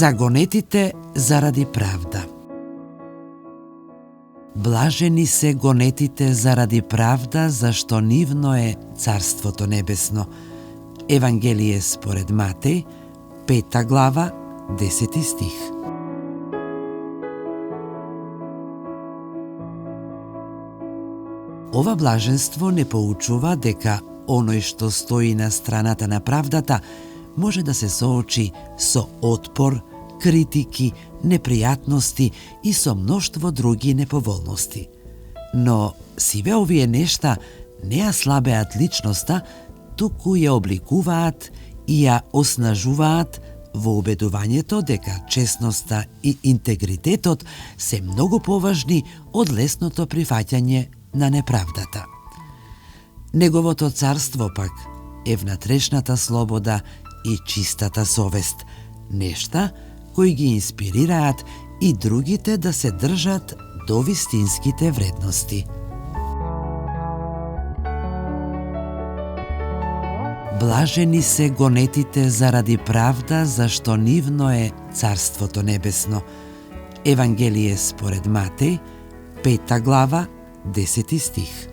За гонетите заради правда. Блажени се гонетите заради правда, зашто нивно е Царството Небесно. Евангелие според Матеј, 5 глава, 10 стих. Ова блаженство не поучува дека оној што стои на страната на правдата може да се соочи со отпор, критики, непријатности и со мноштво други неповолности. Но сиве овие нешта не ја слабеат личноста, туку ја обликуваат и ја оснажуваат во убедувањето дека честноста и интегритетот се многу поважни од лесното прифаќање на неправдата. Неговото царство пак е внатрешната слобода и чистата совест, нешта кои ги инспирираат и другите да се држат до вистинските вредности. Блажени се гонетите заради правда, зашто нивно е Царството Небесно. Евангелие според Матеј, 5 глава, 10 стих.